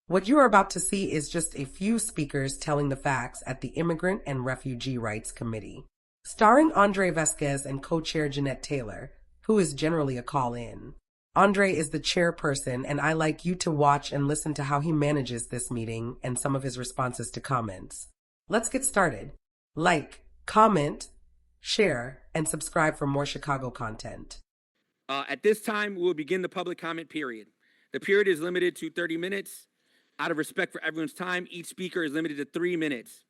What you are about to see is just a few speakers telling the facts at the Immigrant and Refugee Rights Committee. Starring Andre Vasquez and co-chair Jeanette Taylor, who is generally a call-in. Andre is the chairperson, and I like you to watch and listen to how he manages this meeting and some of his responses to comments. Let's get started. Like, comment, share, and subscribe for more Chicago content. At this time, we will begin the public comment period. The period is limited to 30 minutes. Out of respect for everyone's time, each speaker is limited to 3 minutes.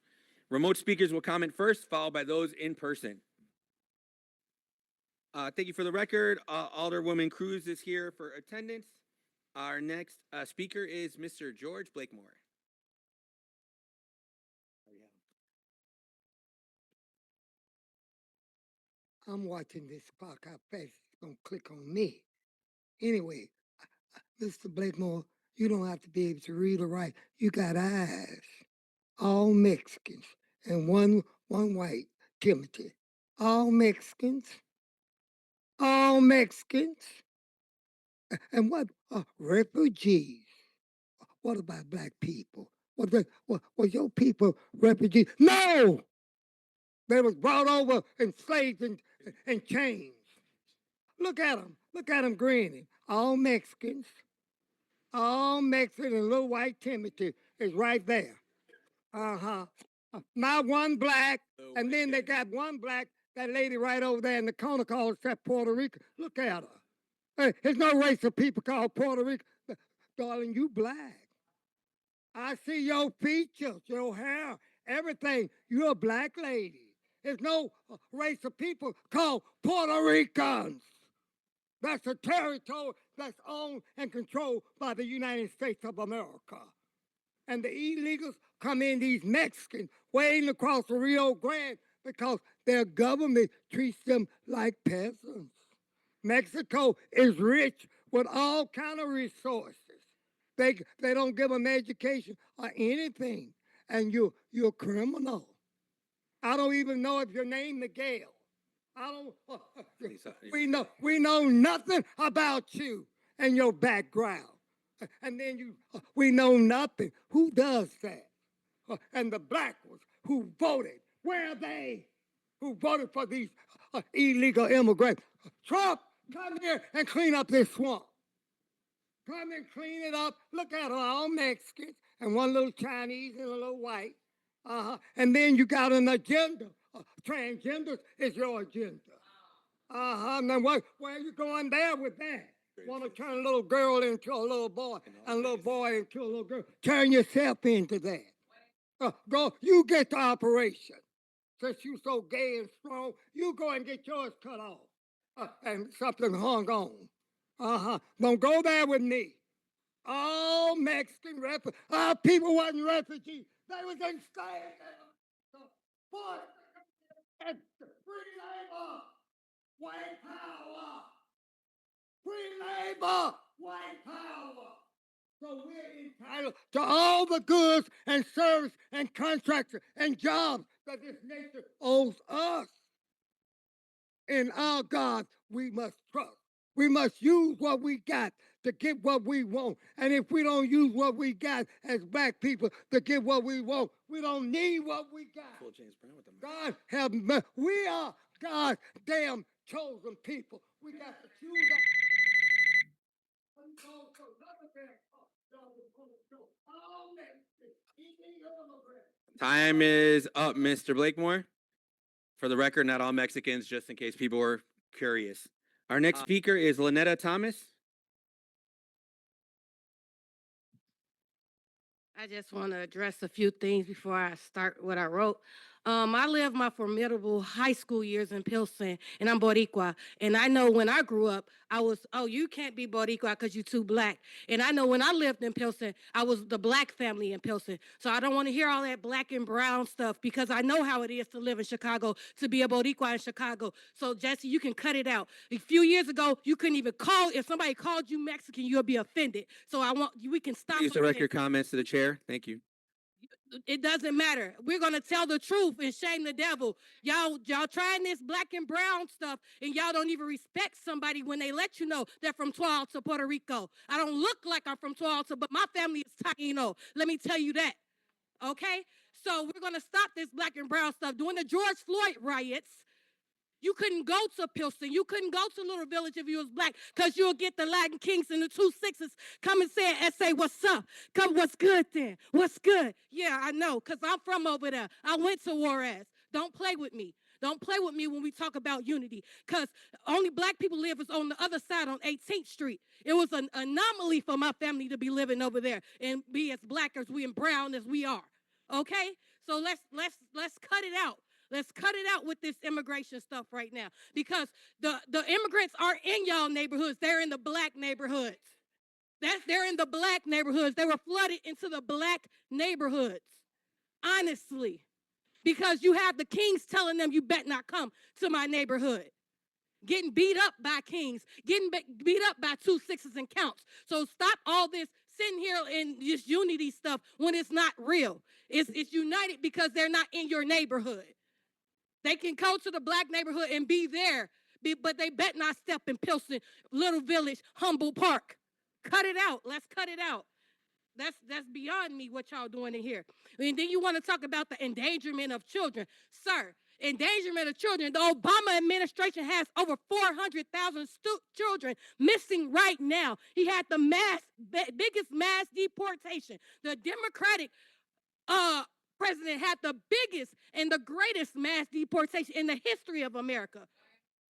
Remote speakers will comment first, followed by those in person. Thank you for the record. Alderwoman Cruz is here for attendance. Our next speaker is Mr. George Blakemore. I'm watching this clock. How fast it's gonna click on me? Anyway, Mr. Blakemore, you don't have to be able to read or write. You got eyes. All Mexicans and one white, Timothy. All Mexicans. All Mexicans. And what refugees? What about black people? Was your people refugees? No! They was brought over enslaved and chains. Look at them. Look at them grinning. All Mexicans. All Mexican and little white Timothy is right there. Not one black. And then they got one black, that lady right over there in the corner called herself Puerto Rican. Look at her. Hey, there's no race of people called Puerto Rican. Darling, you black. I see your features, your hair, everything. You're a black lady. There's no race of people called Puerto Ricans. That's a territory that's owned and controlled by the United States of America. And the illegals come in, these Mexicans, wading across the Rio Grande because their government treats them like peasants. Mexico is rich with all kind of resources. They don't give them education or anything, and you're a criminal. I don't even know if your name Miguel. I don't. We know nothing about you and your background, and then we know nothing. Who does that? And the black ones who voted, where are they? Who voted for these illegal immigrants? Trump, come here and clean up this swamp. Come and clean it up. Look at them, all Mexicans and one little Chinese and a little white. And then you got an agenda. Transgenders is your agenda. Now where are you going there with that? Want to turn a little girl into a little boy and a little boy into a little girl. Turn yourself into that. Go, you get the operation. Since you so gay and strong, you go and get yours cut off. And something hung on. Don't go there with me. All Mexican refugees. People wasn't refugees. They was enslaved. And free labor, white power. Free labor, white power. So we're entitled to all the goods and service and contracts and jobs that this nation owes us. In our God, we must trust. We must use what we got to get what we want. And if we don't use what we got as black people to get what we want, we don't need what we got. God have mercy. We are God's damn chosen people. We got to choose that. Time is up, Mr. Blakemore. For the record, not all Mexicans, just in case people were curious. Our next speaker is Lynetta Thomas. I just want to address a few things before I start what I wrote. I lived my formidable high school years in Pilsen, and I'm Boricua. And I know when I grew up, I was, oh, you can't be Boricua because you're too black. And I know when I lived in Pilsen, I was the black family in Pilsen. So I don't want to hear all that black and brown stuff because I know how it is to live in Chicago, to be a Boricua in Chicago. So, Jesse, you can cut it out. A few years ago, you couldn't even call, if somebody called you Mexican, you'll be offended. So we can stop. Please direct your comments to the chair. Thank you. it doesn't matter. We're going to tell the truth and shame the devil. Y'all trying this black and brown stuff, and y'all don't even respect somebody when they let you know they're from Tualta, Puerto Rico. I don't look like I'm from Tualta, but my family is Taino. Let me tell you that. Okay? So we're going to stop this black and brown stuff. During the George Floyd riots, you couldn't go to Pilsen. You couldn't go to Little Village if you was black, because you'll get the Latin Kings and the 2-6s come and say, what's up? Come, what's good then? What's good? Yeah, I know, because I'm from over there. I went to Juarez. Don't play with me. Don't play with me when we talk about unity, because only black people live is on the other side on 18th Street. It was an anomaly for my family to be living over there and be as black as we and brown as we are. Okay? So let's cut it out. Let's cut it out with this immigration stuff right now, because the immigrants aren't in y'all neighborhoods. They're in the black neighborhoods. They're in the black neighborhoods. They were flooded into the black neighborhoods, honestly, because you have the kings telling them you better not come to my neighborhood. Getting beat up by kings, getting beat up by 2-6s and counts. So stop all this sitting here in this unity stuff when it's not real. It's united because they're not in your neighborhood. They can go to the black neighborhood and be there, but they bet not step in Pilsen, Little Village, Humble Park. Cut it out. Let's cut it out. That's beyond me what y'all doing in here. And then you want to talk about the endangerment of children. Sir, endangerment of children. The Obama administration has over 400,000 children missing right now. He had the biggest mass deportation. The Democratic president had the biggest and the greatest mass deportation in the history of America.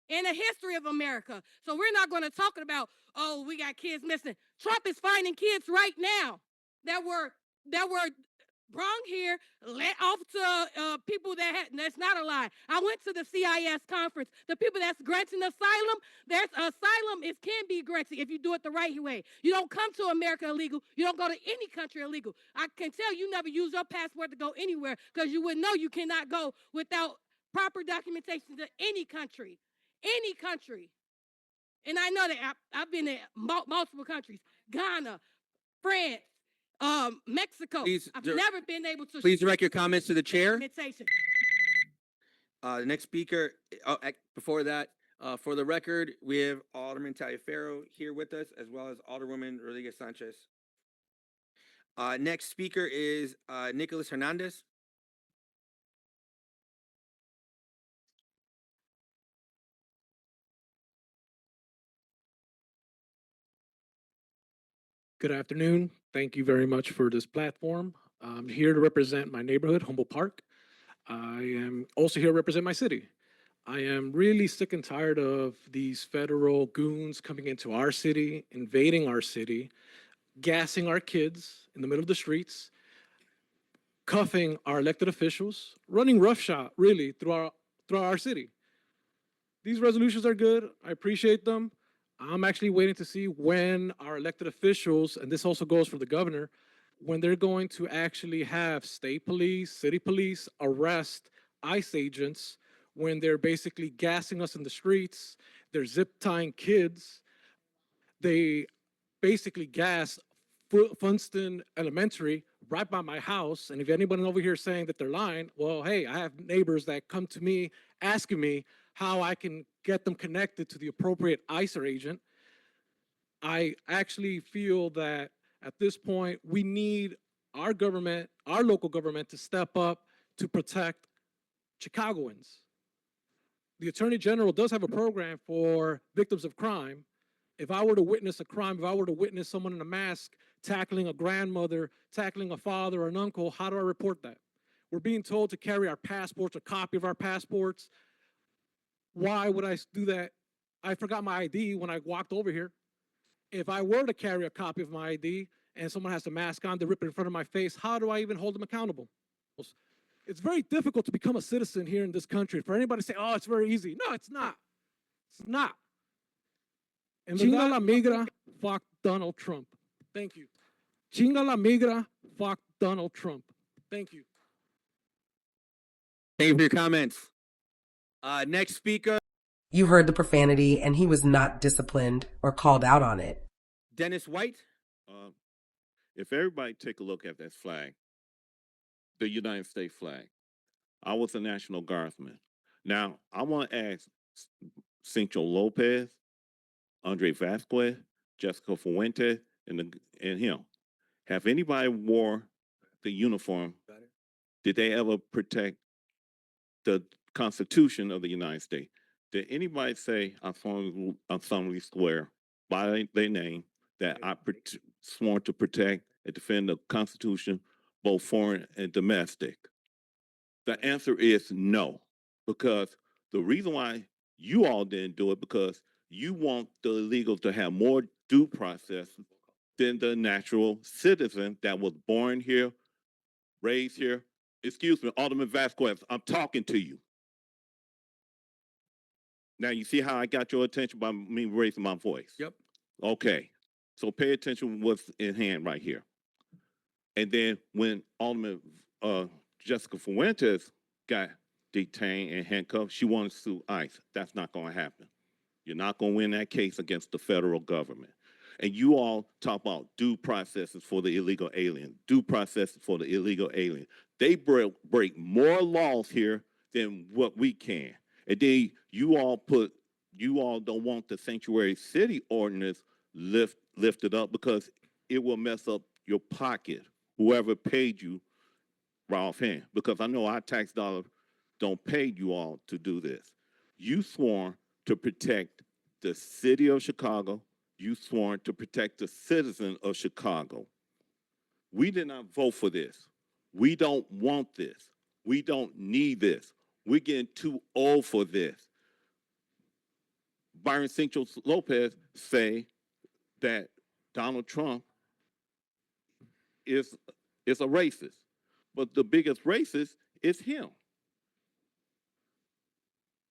In the history of America. So we're not going to talk about, oh, we got kids missing. Trump is finding kids right now that were brung here, let off to people that's not a lie. I went to the CIS conference. The people that's granting asylum, there's asylum can be granted if you do it the right way. You don't come to America illegal. You don't go to any country illegal. I can tell you never use your passport to go anywhere, because you would know you cannot go without proper documentation to any country. Any country. And I know that I've been in multiple countries. Ghana, France, Mexico. I've never been able to. Please direct your comments to the chair. The next speaker, before that, for the record, we have Alderman Taliaferro here with us, as well as Alderwoman Rodriguez Sanchez. Next speaker is Nicholas Hernandez. Good afternoon. Thank you very much for this platform. I'm here to represent my neighborhood, Humboldt Park. I am also here to represent my city. I am really sick and tired of these federal goons coming into our city, invading our city, gassing our kids in the middle of the streets, cuffing our elected officials, running roughshod really through our city. These resolutions are good. I appreciate them. I'm actually waiting to see when our elected officials, and this also goes for the governor, when they're going to actually have state police, city police arrest ICE agents when they're basically gassing us in the streets. They're zip tying kids. They basically gassed Funston Elementary right by my house. And if anyone over here is saying that they're lying, well, hey, I have neighbors that come to me asking me how I can get them connected to the appropriate ICE agent. I actually feel that at this point, we need our government, our local government, to step up to protect Chicagoans. The Attorney General does have a program for victims of crime. If I were to witness a crime, if I were to witness someone in a mask tackling a grandmother, tackling a father or an uncle, how do I report that? We're being told to carry our passports, a copy of our passports. Why would I do that? I forgot my ID when I walked over here. If I were to carry a copy of my ID and someone has a mask on, they rip it in front of my face, how do I even hold them accountable? It's very difficult to become a citizen here in this country. For anybody to say, oh, it's very easy. No, it's not. It's not. Chinga la migra, fuck Donald Trump. Thank you. Chinga la migra, fuck Donald Trump. Thank you. Thank you for your comments. Next speaker. You heard the profanity, and he was not disciplined or called out on it. Dennis White. If everybody take a look at that flag, the United States flag. I was a National Guardsman. Now, I want to ask Cincho Lopez, Andre Vasquez, Jessica Fuentes, and him. Have anybody wore the uniform? Did they ever protect the Constitution of the United States? Did anybody say, I solemnly swear by their name that I sworn to protect and defend the Constitution, both foreign and domestic? The answer is no, because the reason why you all didn't do it because you want the illegals to have more due process than the natural citizen that was born here, raised here. Excuse me, Alderman Vasquez, I'm talking to you. Now you see how I got your attention by me raising my voice? Yep. Okay. So pay attention to what's in hand right here. And then when Alderman Jessica Fuentes got detained and handcuffed, she wanted to sue ICE. That's not going to happen. You're not going to win that case against the federal government. And you all talk about due processes for the illegal alien, due processes for the illegal alien. They break more laws here than what we can. And then you all don't want the sanctuary city ordinance lifted up because it will mess up your pocket, whoever paid you right offhand. Because I know our tax dollars don't pay you all to do this. You sworn to protect the city of Chicago. You sworn to protect the citizen of Chicago. We did not vote for this. We don't want this. We don't need this. We're getting too old for this. Byron Cincho Lopez say that Donald Trump is a racist. But the biggest racist is him.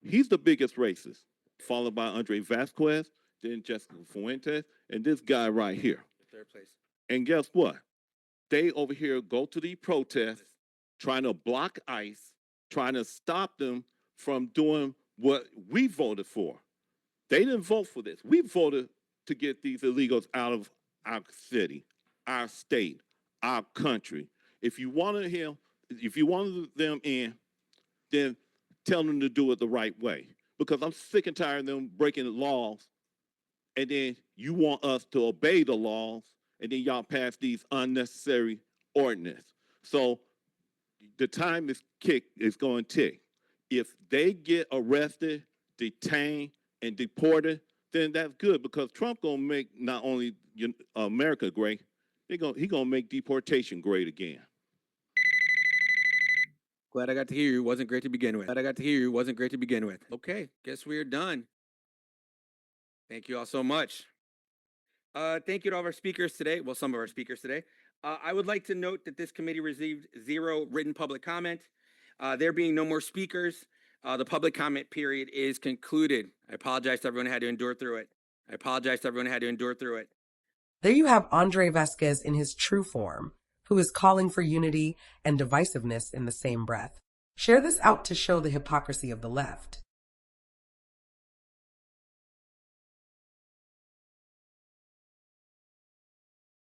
He's the biggest racist, followed by Andre Vasquez, then Jessica Fuentes, and this guy right here. Third place. And guess what? They over here go to the protests, trying to block ICE, trying to stop them from doing what we voted for. They didn't vote for this. We voted to get these illegals out of our city, our state, our country. If you wanted them in, then tell them to do it the right way. Because I'm sick and tired of them breaking the laws, and then you want us to obey the laws, and then y'all pass these unnecessary ordinances. So the time is going to tick. If they get arrested, detained, and deported, then that's good because Trump gonna make not only America great, he gonna make deportation great again. Glad I got to hear you. Wasn't great to begin with. Glad I got to hear you. Wasn't great to begin with. Okay, guess we're done. Thank you all so much. Thank you to all of our speakers today. Well, some of our speakers today. I would like to note that this committee received 0 written public comment. There being no more speakers, the public comment period is concluded. I apologize to everyone who had to endure through it. There you have Andre Vasquez in his true form, who is calling for unity and divisiveness in the same breath. Share this out to show the hypocrisy of the left.